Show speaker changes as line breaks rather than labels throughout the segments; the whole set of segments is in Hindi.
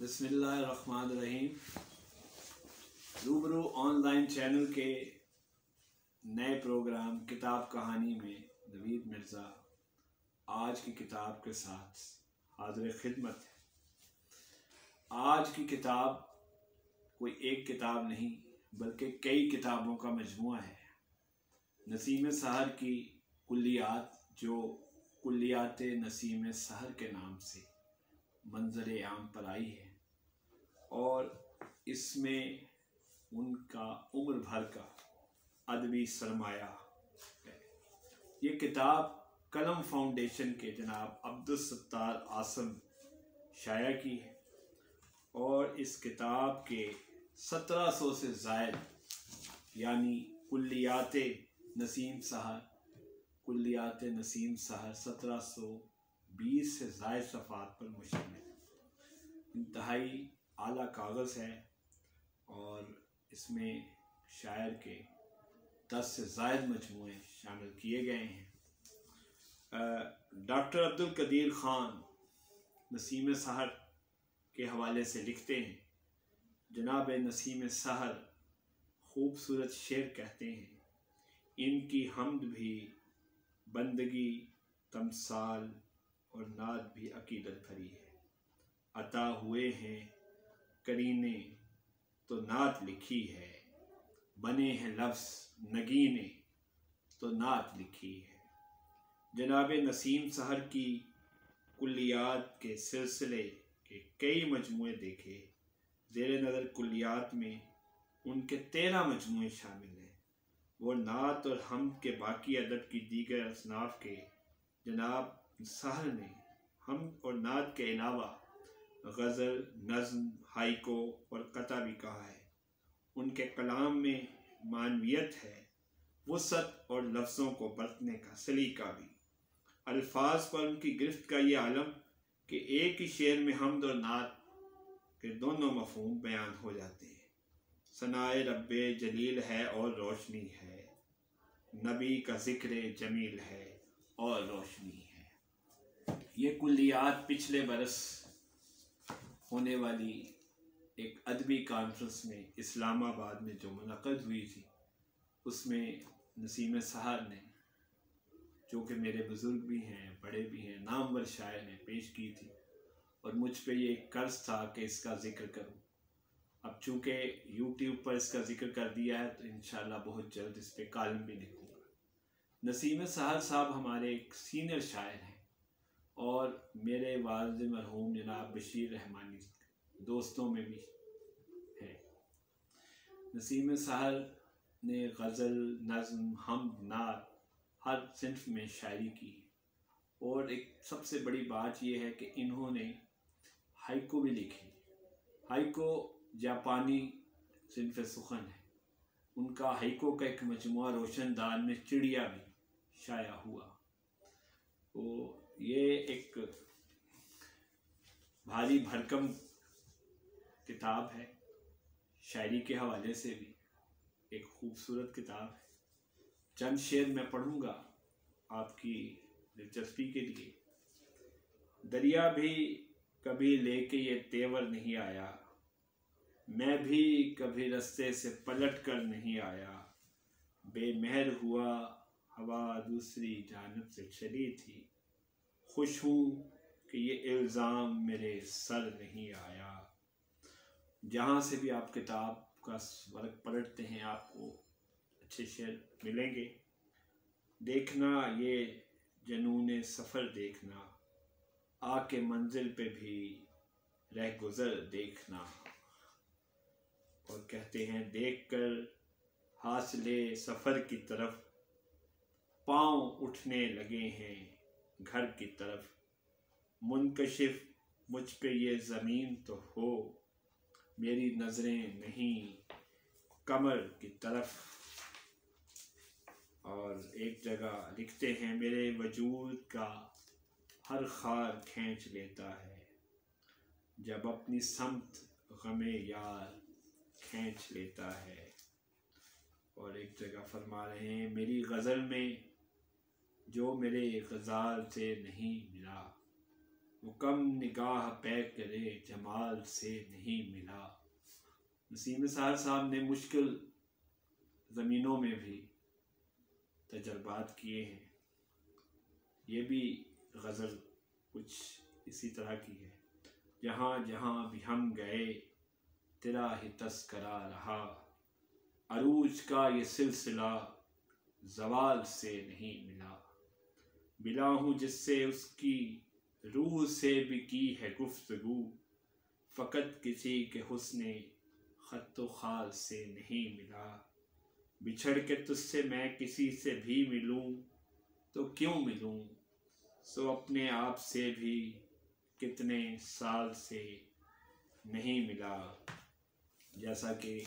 बिस्मिल्लाहिर्रहमानिर्रहीम। रूबरू ऑनलाइन चैनल के नए प्रोग्राम किताब कहानी में नवीद मिर्ज़ा आज की किताब के साथ हाज़िर खिदमत है। आज की किताब कोई एक किताब नहीं बल्कि कई किताबों का मजमुआ है। नसीम सहर की कुल्लियात, जो कुल्लियात नसीम सहर के नाम से मंजर आम पर आई है, और इसमें उनका उम्र भर का अदबी सरमाया है। ये किताब कलम फाउंडेशन के जनाब अब्दुल सत्तार आसम शाया की है, और इस किताब के 1700 से ज़ायद यानी कुल्लियात नसीम सहर 1720 से ज़ायद सफ़ात पर मुश्तमिल है। इंतहाई आला कागज़ है और इसमें शायर के 10 से ज़ायद मजमूए शामिल किए गए हैं। डॉक्टर अब्दुल कदीर ख़ान नसीम सहर के हवाले से लिखते हैं, जनाब नसीम सहर खूबसूरत शेर कहते हैं, इनकी हम्द भी बंदगी तमसाल और नाद भी अकीदत भरी है। अता हुए हैं करीने तो नात लिखी है, बने हैं लफ्ज़ नगीने तो नात लिखी है। जनाब नसीम सहर की कुल्लियात के सिलसिले के कई मजमुए देखे। ज़ेरे नज़र कुल्लियात में उनके 13 मजमुए शामिल हैं। वो नात और हमद के बाकी अदब की दीगर असनाफ के जनाब सहर ने हमद और नात के अलावा गज़ल, नज़्म, हाइको और कता भी कहा है। उनके कलाम में मानवियत है, वुसअत और लफ्ज़ों को बरतने का सलीका भी। अल्फाज पर उनकी गिरफ्त का ये आलम कि एक ही शेर में हमद और नात के दोनों मफ़हूम बयान हो जाते हैं। सनाए रब्बे जलील है और रोशनी है, नबी का ज़िक्र जमील है और रोशनी है। ये कुल्लियात पिछले बरस होने वाली एक अदबी कॉन्फ्रेंस में इस्लामाबाद में जो मुनक़द हुई थी, उसमें नसीम सहर ने, जो कि मेरे बुज़ुर्ग भी हैं, बड़े भी हैं, नामवर शायर ने पेश की थी, और मुझ पे ये कर्ज था कि इसका ज़िक्र करूं। अब चूँकि यूट्यूब पर इसका ज़िक्र कर दिया है तो इंशाअल्लाह बहुत जल्द इस पर कॉलम भी लिखूँगा। नसीम सहर साहब हमारे एक सीनियर शायर हैं और मेरे वालिद मरहूम जनाब बशीर रहमानी दोस्तों में भी है। नसीम सहर ने गज़ल, नज़्म, हमद, नात हर सिंफ में शायरी की, और एक सबसे बड़ी बात यह है कि इन्होंने हाइको भी लिखी। हाइको जापानी सिंफ सुखन है। उनका हाइको का एक मजमुआ रोशनदान में चिड़िया भी शाया हुआ। तो ये एक भारी भरकम किताब है, शायरी के हवाले से भी एक खूबसूरत किताब है। चंद शेर मैं पढ़ूँगा आपकी दिलचस्पी के लिए। दरिया भी कभी लेके ये तेवर नहीं आया, मैं भी कभी रास्ते से पलट कर नहीं आया। बेमेहर हुआ हवा दूसरी जानिब से चली थी, खुश हूँ कि ये इल्ज़ाम मेरे सर नहीं आया। जहाँ से भी आप किताब का वर्क पलटते हैं आपको अच्छे शेर मिलेंगे। देखना ये जनूने सफ़र देखना, आके मंजिल पे भी रह गुज़र देखना। और कहते हैं देखकर हासिले सफ़र की तरफ, पाँव उठने लगे हैं घर की तरफ। मुनकशिफ मुझ पे ये ज़मीन तो हो, मेरी नज़रें नहीं कमर की तरफ। और एक जगह लिखते हैं, मेरे वजूद का हर खार खींच लेता है, जब अपनी समत गमे यार खींच लेता है। और एक जगह फरमा रहे हैं, मेरी गज़ल में जो मेरे गज़ाल से नहीं मिला, वो कम निगाह पै करे जमाल से नहीं मिला। नसीम सहर साहब ने मुश्किल ज़मीनों में भी तजर्बात किए हैं। ये भी गज़ल कुछ इसी तरह की है। जहाँ जहाँ भी हम गए तेरा ही तस्करा रहा, अरूज का ये सिलसिला ज़वाल से नहीं मिला। मिला हूँ जिससे उसकी रूह से भी की है गुफ्तगू, फ़कत किसी के हुस्ने ख़त्तो ख़ाल से नहीं मिला। बिछड़ के तुझसे मैं किसी से भी मिलूँ तो क्यों मिलूँ, सो अपने आप से भी कितने साल से नहीं मिला। जैसा कि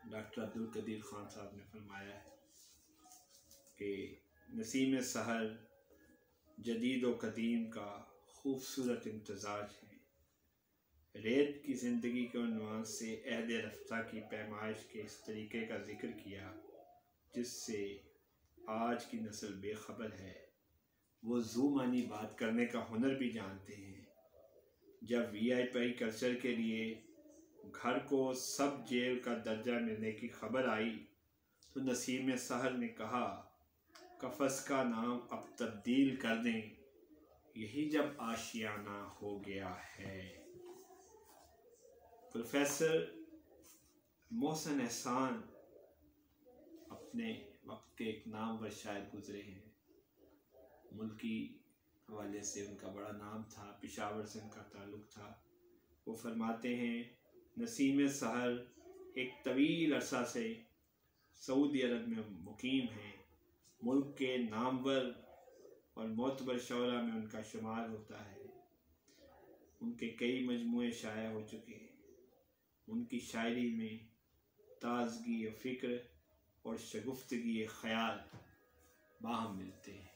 डॉक्टर अब्दुल कदीर ख़ान साहब ने फरमाया है कि नसीम सहर जदीद व कदीम का खूबसूरत इम्तजाज है। रेत की ज़िंदगी के उन्वान से अहद रफ्ता की पैमाइश के इस तरीके का जिक्र किया जिससे आज की नस्ल बेखबर है। वो ज़ूमानी बात करने का हुनर भी जानते हैं। जब वीआईपी कल्चर के लिए घर को सब जेल का दर्जा मिलने की खबर आई तो नसीम सहर ने कहा, कफस का नाम अब तब्दील कर दें, यही जब आशियाना हो गया है। प्रोफेसर मोहसिन एहसान अपने वक्त के एक नामवर शायर गुजरे हैं। मुल्की हवाले से उनका बड़ा नाम था, पेशावर से उनका ताल्लुक़ था। वो फरमाते हैं, नसीम सहर एक तवील अरसा से सऊदी अरब में मुकीम हैं। मुल्क के नामवर और मोतबर शौरा में उनका शुमार होता है। उनके कई मजमूए शाया हो चुके हैं। उनकी शायरी में ताज़गी व फ़िक्र और शगुफ्तगी ख़याल बाहम मिलते हैं।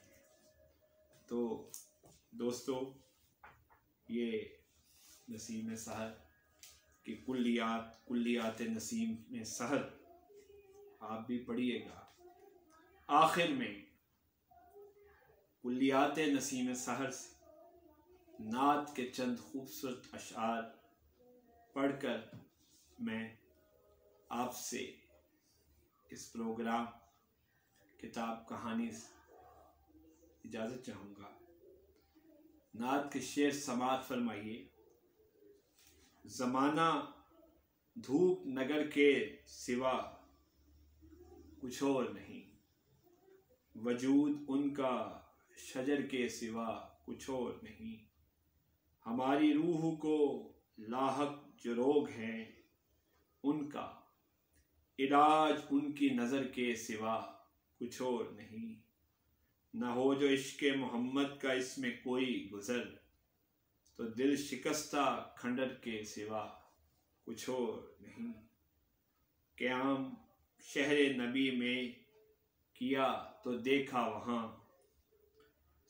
तो दोस्तों, ये नसीम सहर की कुल्लियात नसीम सहर आप भी पढ़िएगा। आखिर में कुल्लियात नसीम सहर से नात के चंद खूबसूरत अशआर पढ़कर मैं आपसे इस प्रोग्राम किताब कहानी से इजाज़त चाहूँगा। नात के शेर समात फरमाइए। ज़माना धूप नगर के सिवा कुछ और नहीं, वजूद उनका शजर के सिवा कुछ और नहीं। हमारी रूह को लाहक जो रोग हैं उनका इलाज उनकी नज़र के सिवा कुछ और नहीं। न हो जो इश्क़ मोहम्मद का इसमें कोई गुज़र, तो दिल शिकस्ता खंडर के सिवा कुछ और नहीं। क़याम शहर नबी में किया तो देखा वहाँ,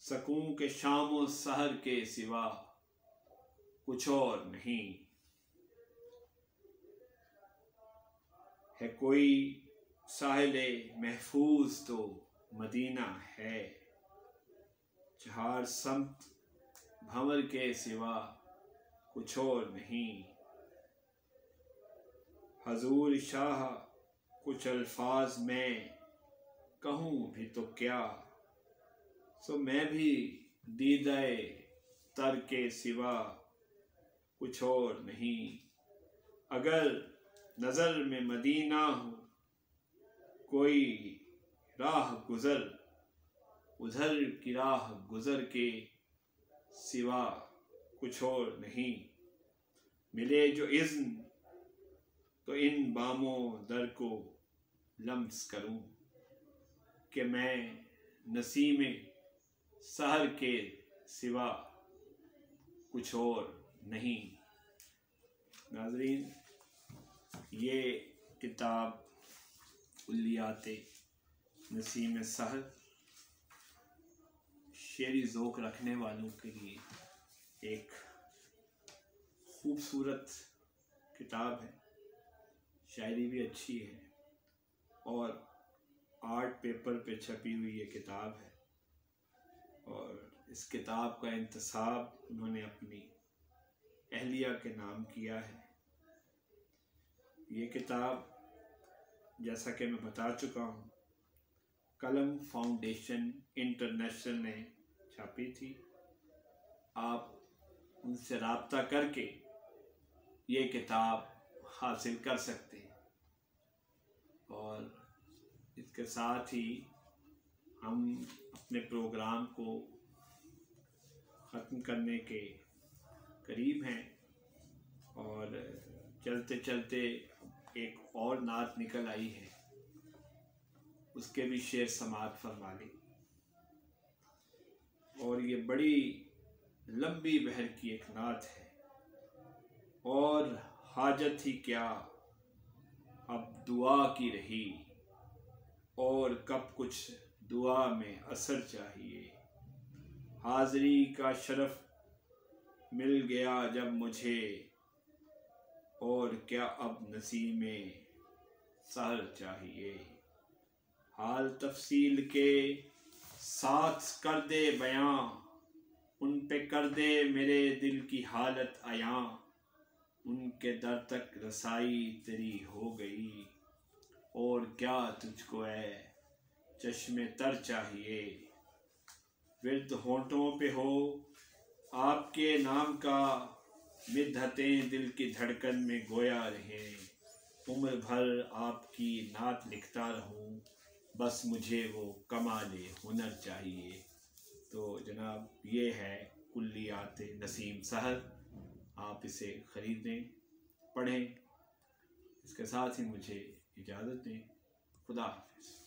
सकूं के शाम सहर के सिवा कुछ और नहीं। है कोई साहिले महफूज तो मदीना है, चार समत भंवर के सिवा कुछ और नहीं। हजूर शाह कुछ अल्फाज में कहूँ भी तो क्या, सो मैं भी दीदाए तर के सिवा कुछ और नहीं। अगर नज़र में मदीना हो कोई राह गुज़र, उधर की राह गुज़र के सिवा कुछ और नहीं। मिले जो इज़्न तो इन बामों दर को लम्स करूं, कि मैं नसीम सहर के सिवा कुछ और नहीं। नाज़रीन, ये किताब कुल्लियात नसीम सहर शेरी ज़ौक़ रखने वालों के लिए एक खूबसूरत किताब है। शायरी भी अच्छी है और आर्ट पेपर पे छपी हुई ये किताब है। और इस किताब का इंतसाब उन्होंने अपनी अहलिया के नाम किया है। ये किताब जैसा कि मैं बता चुका हूँ, कलम फाउंडेशन इंटरनेशनल ने छापी थी। आप उनसे राब्ता करके ये किताब हासिल कर सकते हैं। और इसके साथ ही हम अपने प्रोग्राम को ख़त्म करने के करीब हैं और चलते चलते एक और नात निकल आई है, उसके भी शेर समात फरमा लें। और ये बड़ी लंबी बहर की एक नात है। और हाजत ही क्या अब दुआ की रही, और कब कुछ दुआ में असर चाहिए। हाज़री का शरफ मिल गया जब मुझे, और क्या अब नसीमे सहर चाहिए। हाल तफसील के साथ कर दे बयां, उन पे कर दे मेरे दिल की हालत आया। उनके दर तक रसाई तेरी हो गई, और क्या तुझको है चश्मे तर चाहिए। विर्द होंठों पे हो आपके नाम का, मिद्दतें दिल की धड़कन में गोया रहे। उम्र भर आपकी नात लिखता रहूं, बस मुझे वो कमाले हुनर चाहिए। तो जनाब, ये है कुल्लियात नसीम सहर। आप इसे ख़रीदें, पढ़ें। इसके साथ ही मुझे इजाज़त दें। खुदा हाफ़िज़।